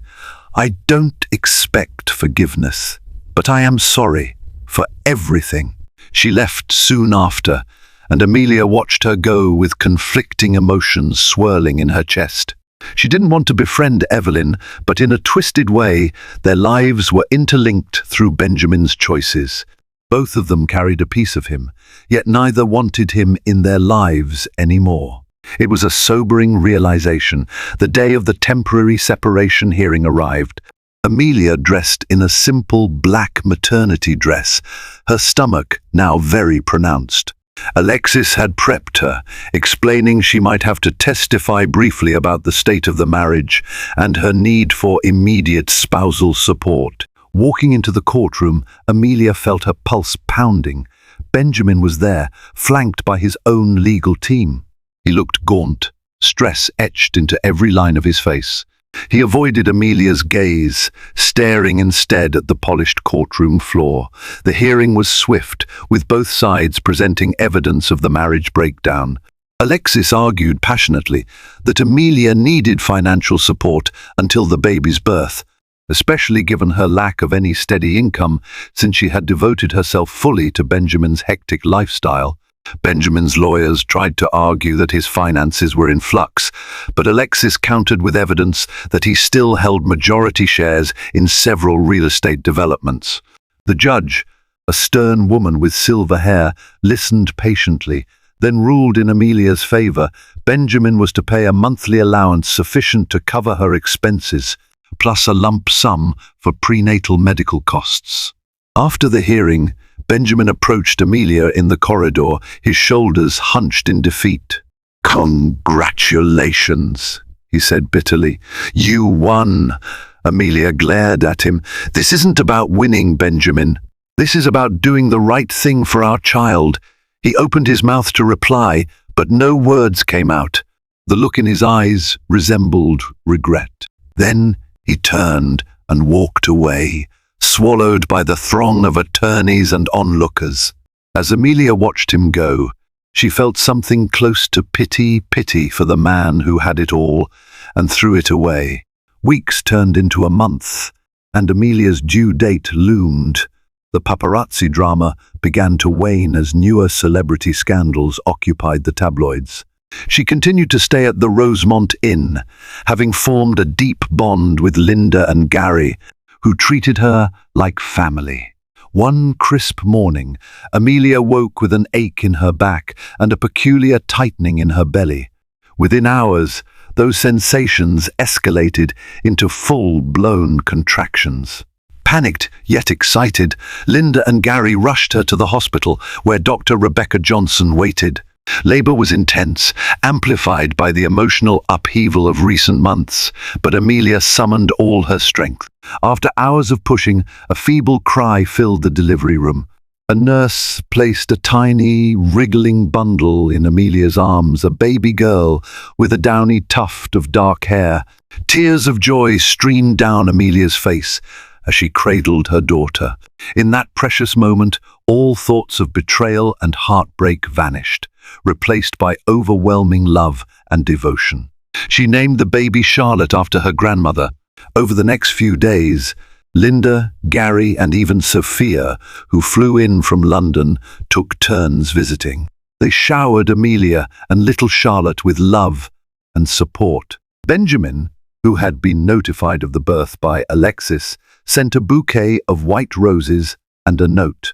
"I don't expect forgiveness, but I am sorry for everything." She left soon after, and Amelia watched her go with conflicting emotions swirling in her chest. She didn't want to befriend Evelyn, but in a twisted way, their lives were interlinked through Benjamin's choices. Both of them carried a piece of him, yet neither wanted him in their lives anymore. It was a sobering realization. The day of the temporary separation hearing arrived. Amelia dressed in a simple black maternity dress, her stomach now very pronounced. Alexis had prepped her, explaining she might have to testify briefly about the state of the marriage and her need for immediate spousal support. Walking into the courtroom, Amelia felt her pulse pounding. Benjamin was there, flanked by his own legal team. He looked gaunt, stress etched into every line of his face. He avoided Amelia's gaze, staring instead at the polished courtroom floor. The hearing was swift, with both sides presenting evidence of the marriage breakdown. Alexis argued passionately that Amelia needed financial support until the baby's birth, especially given her lack of any steady income since she had devoted herself fully to Benjamin's hectic lifestyle. Benjamin's lawyers tried to argue that his finances were in flux, but Alexis countered with evidence that he still held majority shares in several real estate developments. The judge, a stern woman with silver hair, listened patiently, then ruled in Amelia's favor. Benjamin was to pay a monthly allowance sufficient to cover her expenses, plus a lump sum for prenatal medical costs. After the hearing, Benjamin approached Amelia in the corridor, his shoulders hunched in defeat. "Congratulations," he said bitterly. "You won." Amelia glared at him. "This isn't about winning, Benjamin. This is about doing the right thing for our child." He opened his mouth to reply, but no words came out. The look in his eyes resembled regret. Then he turned and walked away, swallowed by the throng of attorneys and onlookers. As Amelia watched him go, she felt something close to pity for the man who had it all and threw it away. Weeks turned into a month, and Amelia's due date loomed. The paparazzi drama began to wane as newer celebrity scandals occupied the tabloids. She continued to stay at the Rosemont Inn, having formed a deep bond with Linda and Gary, who treated her like family. One crisp morning, Amelia woke with an ache in her back and a peculiar tightening in her belly. Within hours, those sensations escalated into full-blown contractions. Panicked yet excited, Linda and Gary rushed her to the hospital where Dr. Rebecca Johnson waited. Labor was intense, amplified by the emotional upheaval of recent months, but Amelia summoned all her strength. After hours of pushing, a feeble cry filled the delivery room. A nurse placed a tiny, wriggling bundle in Amelia's arms, a baby girl with a downy tuft of dark hair. Tears of joy streamed down Amelia's face as she cradled her daughter. In that precious moment, all thoughts of betrayal and heartbreak vanished, replaced by overwhelming love and devotion. She named the baby Charlotte after her grandmother. Over the next few days, Linda, Gary, and even Sophia, who flew in from London, took turns visiting. They showered Amelia and little Charlotte with love and support. Benjamin, who had been notified of the birth by Alexis, sent a bouquet of white roses and a note.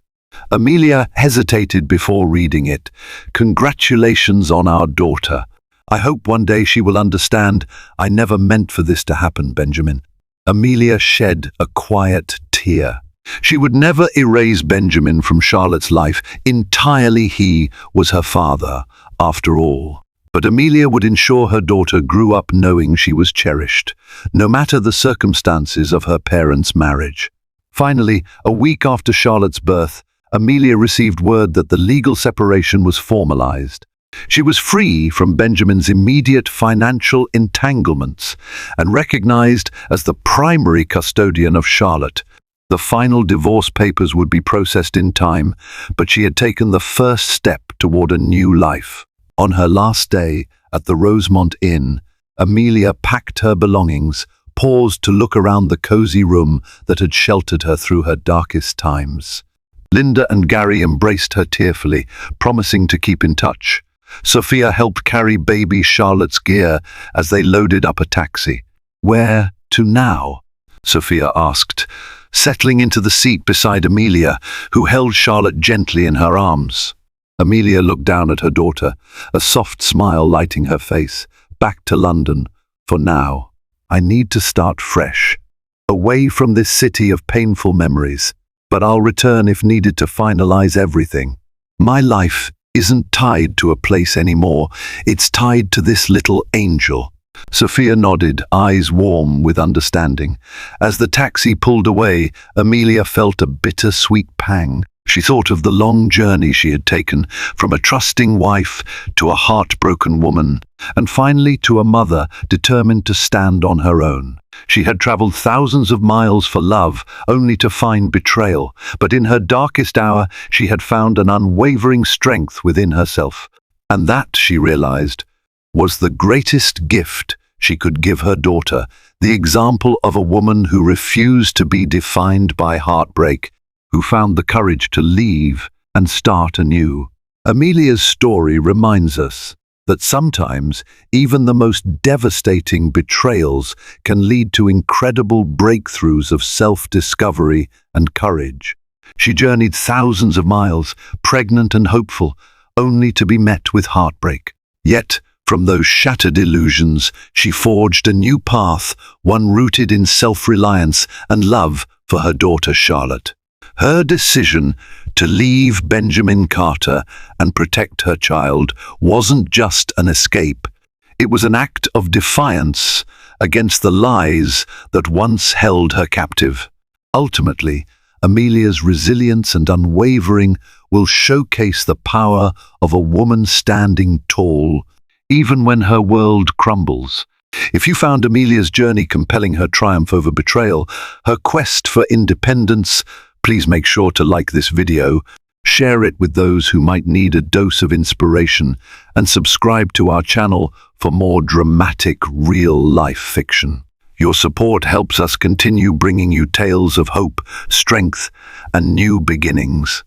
Amelia hesitated before reading it. "Congratulations on our daughter. I hope one day she will understand. I never meant for this to happen, Benjamin." Amelia shed a quiet tear. She would never erase Benjamin from Charlotte's life. Entirely he was her father, after all. But Amelia would ensure her daughter grew up knowing she was cherished, no matter the circumstances of her parents' marriage. Finally, a week after Charlotte's birth, Amelia received word that the legal separation was formalized. She was free from Benjamin's immediate financial entanglements and recognized as the primary custodian of Charlotte. The final divorce papers would be processed in time, but she had taken the first step toward a new life. On her last day at the Rosemont Inn, Amelia packed her belongings, paused to look around the cozy room that had sheltered her through her darkest times. Linda and Gary embraced her tearfully, promising to keep in touch. Sophia helped carry baby Charlotte's gear as they loaded up a taxi. "Where to now?" Sophia asked, settling into the seat beside Amelia, who held Charlotte gently in her arms. Amelia looked down at her daughter, a soft smile lighting her face. "Back to London, for now. I need to start fresh, away from this city of painful memories, but I'll return if needed to finalize everything. My life isn't tied to a place anymore. It's tied to this little angel." Sophia nodded, eyes warm with understanding. As the taxi pulled away, Amelia felt a bittersweet pang. She thought of the long journey she had taken, from a trusting wife to a heartbroken woman, and finally to a mother determined to stand on her own. She had traveled thousands of miles for love, only to find betrayal, but in her darkest hour she had found an unwavering strength within herself. And that, she realized, was the greatest gift she could give her daughter, the example of a woman who refused to be defined by heartbreak, who found the courage to leave and start anew. Amelia's story reminds us that sometimes even the most devastating betrayals can lead to incredible breakthroughs of self-discovery and courage. She journeyed thousands of miles, pregnant and hopeful, only to be met with heartbreak. Yet, from those shattered illusions, she forged a new path, one rooted in self-reliance and love for her daughter Charlotte. Her decision to leave Benjamin Carter and protect her child wasn't just an escape. It was an act of defiance against the lies that once held her captive. Ultimately, Amelia's resilience and unwavering will showcase the power of a woman standing tall, even when her world crumbles. If you found Amelia's journey compelling, her triumph over betrayal, her quest for independence, please make sure to like this video, share it with those who might need a dose of inspiration, and subscribe to our channel for more dramatic, real-life fiction. Your support helps us continue bringing you tales of hope, strength, and new beginnings.